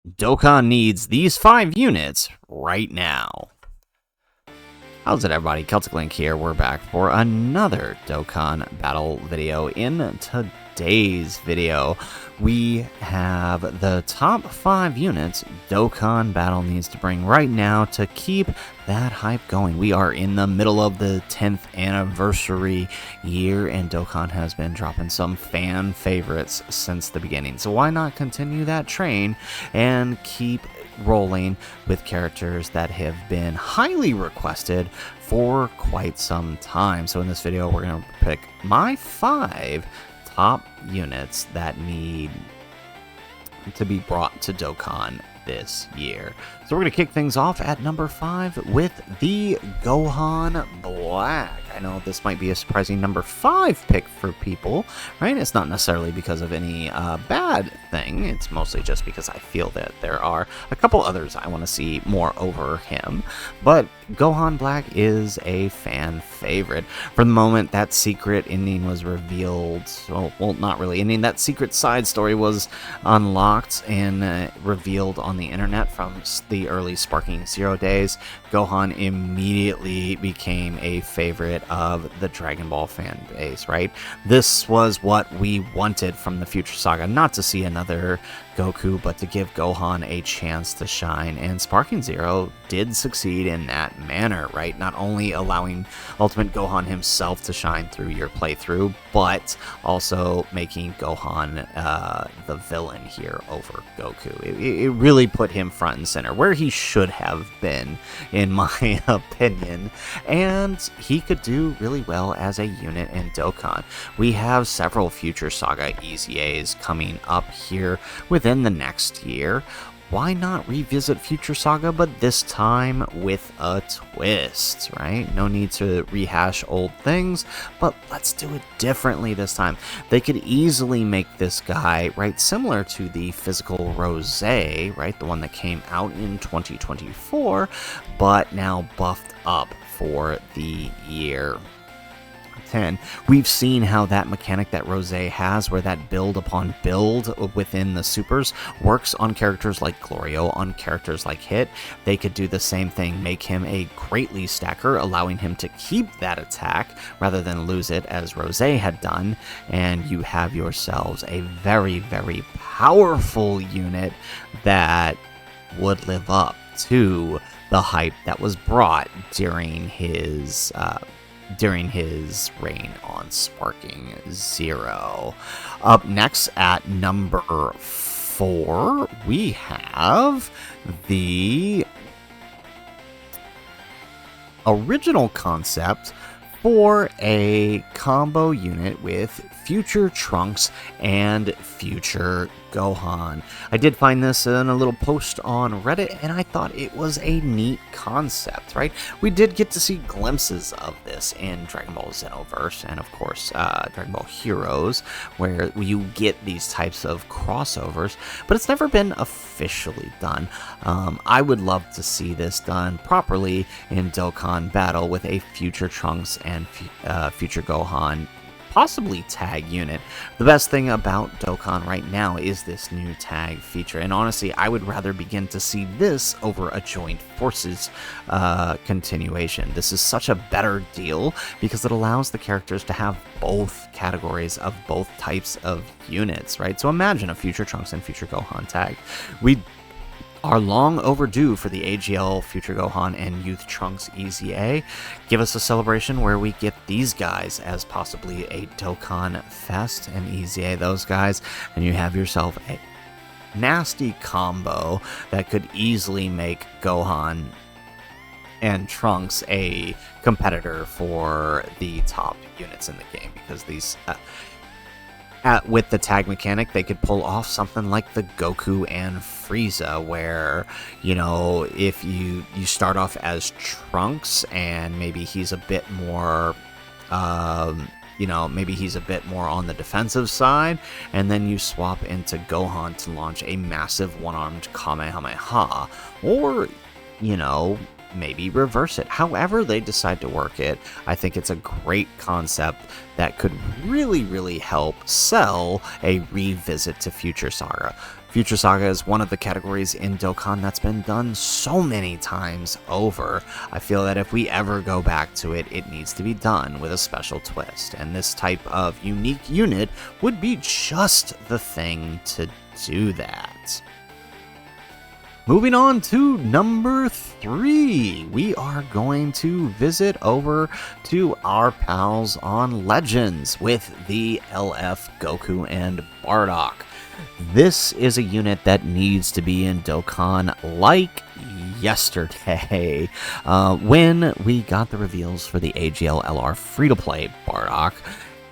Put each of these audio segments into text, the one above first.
Dokkan needs these 5 units right now. How's it, everybody? Celtic Link here. We're back for another Dokkan battle video. In today's video, we have the top 5 units Dokkan battle needs to bring right now to keep that hype going. We are in the middle of the 10th anniversary year, and Dokkan has been dropping some fan favorites since the beginning. So why not continue that train and keep rolling with characters that have been highly requested for quite some time. So in this video, we're going to pick my 5 top units that need to be brought to Dokkan this year. So we're going to kick things off at number 5 with the Gohan Black. I know this might be a surprising number 5 pick for people, right? It's not necessarily because of any bad thing. It's mostly just because I feel that there are a couple others I want to see more over him. But Gohan Black is a fan favorite. For the moment that secret ending was revealed, well, not really ending, that secret side story was unlocked and revealed on the internet from the early Sparking Zero days, Gohan immediately became a favorite of the Dragon Ball fan base, right? This was what we wanted from the future saga, not to see another Goku, but to give Gohan a chance to shine, and Sparking Zero did succeed in that manner, right? Not only allowing Ultimate Gohan himself to shine through your playthrough, but also making Gohan the villain here over Goku. It really put him front and center, where he should have been, in my opinion, and he could do really well as a unit in Dokkan. We have several future saga EZAs coming up here within the next year. Why not revisit Future Saga, but this time with a twist, right? No need to rehash old things, but let's do it differently this time. They could easily make this guy, right, similar to the physical Rose, right, the one that came out in 2024, but now buffed up for the year 10. We've seen how that mechanic that Rose has, where that build upon build within the supers works on characters like Glorio, on characters like Hit. They could do the same thing, make him a greatly stacker, allowing him to keep that attack rather than lose it as Rose had done, and you have yourselves a very, very powerful unit that would live up to the hype that was brought during his reign on Sparking Zero. Up next at number 4, we have the original concept for a combo unit with Future Trunks and Future Gohan. I did find this in a little post on Reddit, and I thought it was a neat concept, right? We did get to see glimpses of this in Dragon Ball Xenoverse, and of course, Dragon Ball Heroes, where you get these types of crossovers, but it's never been officially done. I would love to see this done properly in Dokkan Battle with a Future Trunks and Future Gohan possibly tag unit. The best thing about Dokkan right now is this new tag feature, and honestly, I would rather begin to see this over a Joint Forces continuation. This is such a better deal because it allows the characters to have both categories of both types of units, right? So imagine a Future Trunks and Future Gohan tag. We are long overdue for the AGL Future Gohan and Youth Trunks EZA. Give us a celebration where we get these guys as possibly a Dokkan Fest and EZA those guys, and you have yourself a nasty combo that could easily make Gohan and Trunks a competitor for the top units in the game, because these with the tag mechanic, they could pull off something like the Goku and Frieza, where, you know, if you start off as Trunks and maybe he's a bit more, maybe he's a bit more on the defensive side, and then you swap into Gohan to launch a massive one-armed Kamehameha, or, maybe reverse it. However they decide to work it, I think it's a great concept that could really, really help sell a revisit to Future Saga. Future Saga is one of the categories in Dokkan that's been done so many times over. I feel that if we ever go back to it, it needs to be done with a special twist, and this type of unique unit would be just the thing to do that. Moving on to number 3, we are going to visit over to our pals on Legends with the LF Goku and Bardock. This is a unit that needs to be in Dokkan like yesterday. When we got the reveals for the AGL LR free-to-play Bardock,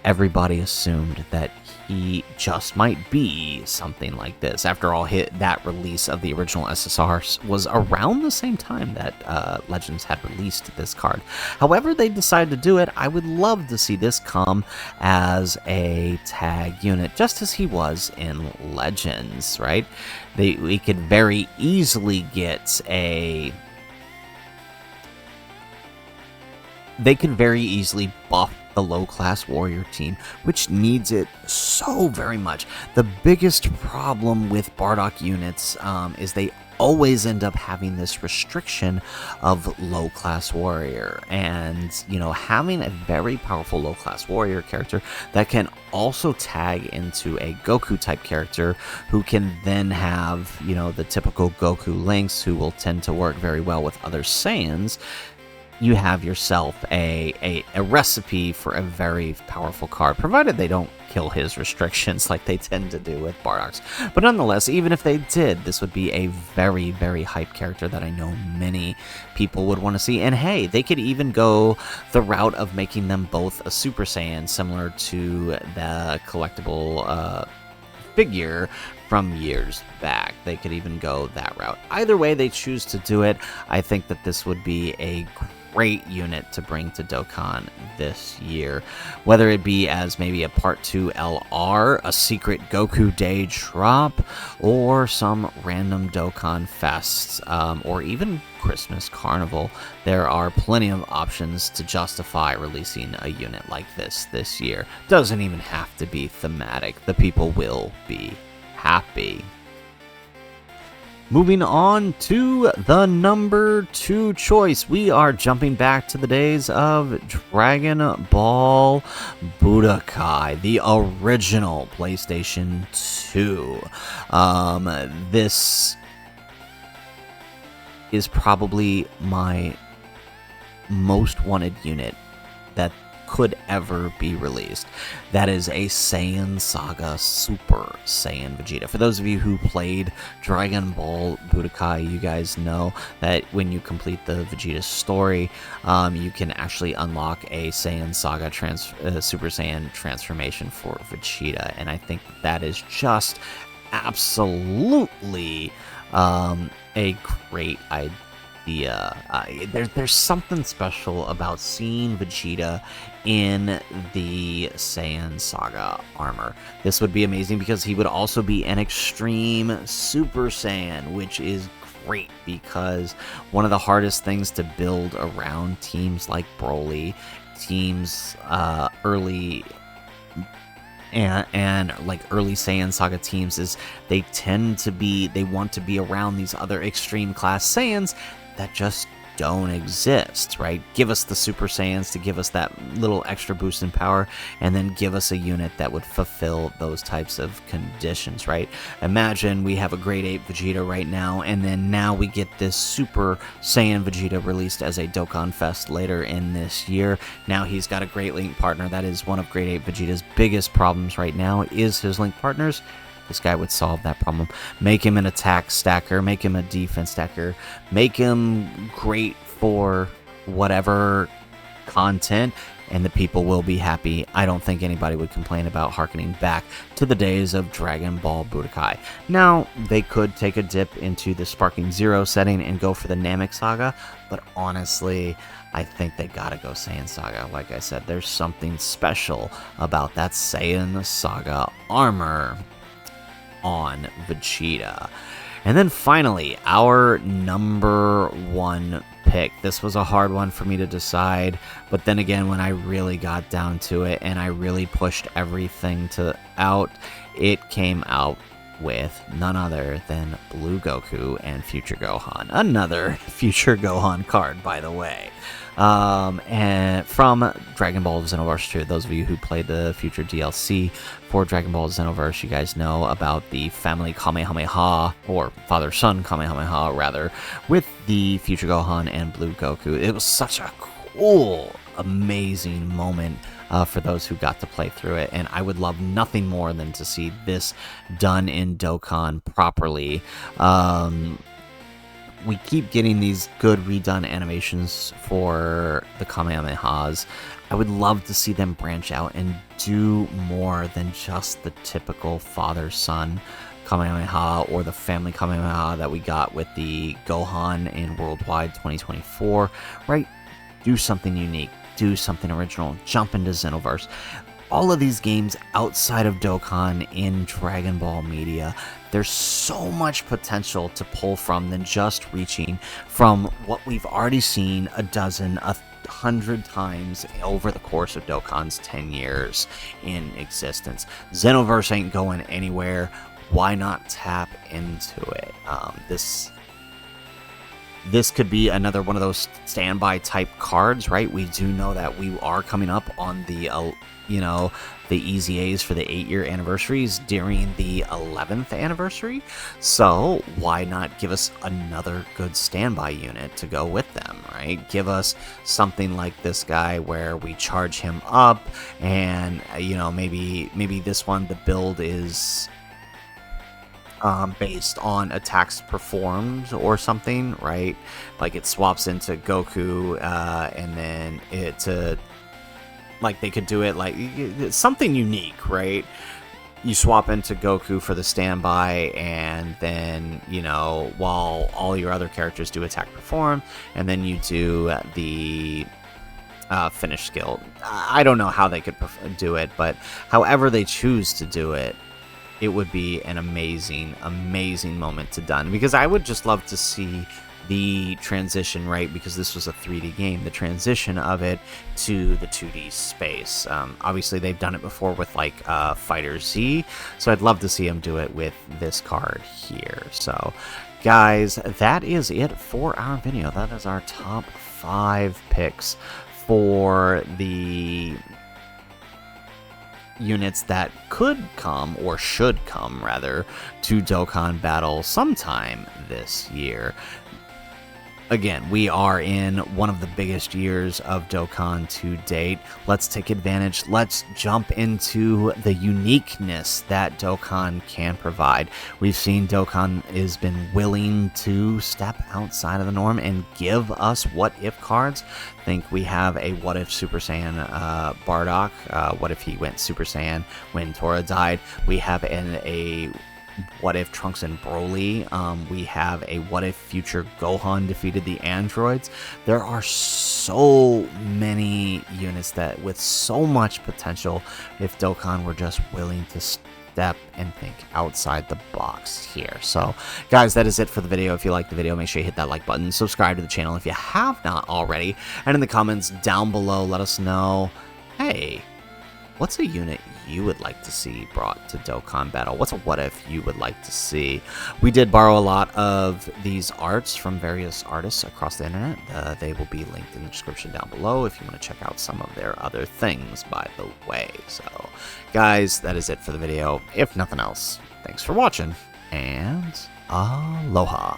everybody assumed that he just might be something like this. After all, that release of the original SSR was around the same time that Legends had released this card. However, they decided to do it. I would love to see this come as a tag unit, just as he was in Legends, right? We could very easily get a... They could very easily buff the low-class warrior team, which needs it so very much. The biggest problem with Bardock units is they always end up having this restriction of low-class warrior, and having a very powerful low-class warrior character that can also tag into a Goku type character who can then have the typical Goku links who will tend to work very well with other Saiyans. You have yourself a recipe for a very powerful card, provided they don't kill his restrictions like they tend to do with Bardock's. But nonetheless, even if they did, this would be a very, very hype character that I know many people would want to see. And hey, they could even go the route of making them both a Super Saiyan, similar to the collectible figure from years back. They could even go that route. Either way they choose to do it, I think that this would be a great unit to bring to Dokkan this year, whether it be as maybe a Part 2 LR, a secret Goku Day drop, or some random Dokkan Fest, or even Christmas Carnival. There are plenty of options to justify releasing a unit like this year. Doesn't even have to be thematic. The people will be happy. Moving on to the number 2 choice, we are jumping back to the days of Dragon Ball Budokai, the original PlayStation 2. This is probably my most wanted unit that could ever be released. That is a Saiyan Saga Super Saiyan Vegeta. For those of you who played Dragon Ball Budokai, you guys know that when you complete the Vegeta story, you can actually unlock a Saiyan Saga Super Saiyan transformation for Vegeta, and I think that is just absolutely a great idea. There's something special about seeing Vegeta in the Saiyan Saga armor. This would be amazing because he would also be an extreme Super Saiyan, which is great because one of the hardest things to build around teams like Broly, teams early and like early Saiyan Saga teams, is they want to be around these other extreme class Saiyans that just don't exist, right? Give us the Super Saiyans to give us that little extra boost in power, and then give us a unit that would fulfill those types of conditions, right? Imagine we have a grade 8 Vegeta right now, and then now we get this Super Saiyan Vegeta released as a Dokkan Fest later in this year. Now he's got a great link partner. That is one of grade 8 Vegeta's biggest problems right now, is his link partners. This guy would solve that problem. Make him an attack stacker, make him a defense stacker, make him great for whatever content, and the people will be happy. I don't think anybody would complain about harkening back to the days of Dragon Ball Budokai. Now, they could take a dip into the Sparking Zero setting and go for the Namek Saga, but honestly, I think they gotta go Saiyan Saga. Like I said, there's something special about that Saiyan Saga armor on Vegeta. And then finally, our number 1 pick. This was a hard one for me to decide, but then again, when I really got down to it and I really pushed everything out, it came out with none other than Blue Goku and Future Gohan. Another Future Gohan card, by the way. And from Dragon Ball Xenoverse 2, those of you who played the Future DLC for Dragon Ball Xenoverse, you guys know about the family Kamehameha, or father-son Kamehameha, rather, with the Future Gohan and Blue Goku. It was such a cool, amazing moment for those who got to play through it, and I would love nothing more than to see this done in Dokkan properly. We keep getting these good redone animations for the Kamehamehas. I would love to see them branch out and do more than just the typical father-son Kamehameha or the family Kamehameha that we got with the Gohan in Worldwide 2024, right? Do something unique, do something original, jump into Xenoverse. All of these games outside of Dokkan in Dragon Ball media, there's so much potential to pull from than just reaching from what we've already seen 100 times over the course of Dokkan's 10 years in existence. Xenoverse ain't going anywhere. Why not tap into it? This could be another one of those standby type cards, right? We do know that we are coming up on the, the EZAs for the 8-year anniversaries during the 11th anniversary. So why not give us another good standby unit to go with them, right? Give us something like this guy where we charge him up, and maybe this one, the build is based on attacks performed or something, right? Like it swaps into Goku, and then they could do it like something unique, right? You swap into Goku for the standby, and then, while all your other characters do attack perform, and then you do the finish skill. I don't know how they could do it, but however they choose to do it, it would be an amazing, amazing moment to done. Because I would just love to see the transition, right? Because this was a 3D game, the transition of it to the 2D space. Obviously, they've done it before with Fighter Z, so I'd love to see them do it with this card here. So, guys, that is it for our video. That is our top 5 picks for the units that could come, or should come rather, to Dokkan Battle sometime this year. Again, we are in one of the biggest years of Dokkan to date. Let's take advantage. Let's jump into the uniqueness that Dokkan can provide. We've seen Dokkan has been willing to step outside of the norm and give us what-if cards. I think we have a what-if Super Saiyan Bardock. What if he went Super Saiyan when Tora died? We have a what if Trunks and Broly? We have a what if Future Gohan defeated the androids. There are so many units that with so much potential if Dokkan were just willing to step and think outside the box here. So guys, that is it for the video. If you liked the video, make sure you hit that like button, subscribe to the channel if you have not already, and in the comments down below let us know, hey, what's a unit you would like to see brought to Dokkan Battle? What's a what-if you would like to see? We did borrow a lot of these arts from various artists across the internet. They will be linked in the description down below if you want to check out some of their other things, by the way. So, guys, that is it for the video. If nothing else, thanks for watching, and aloha.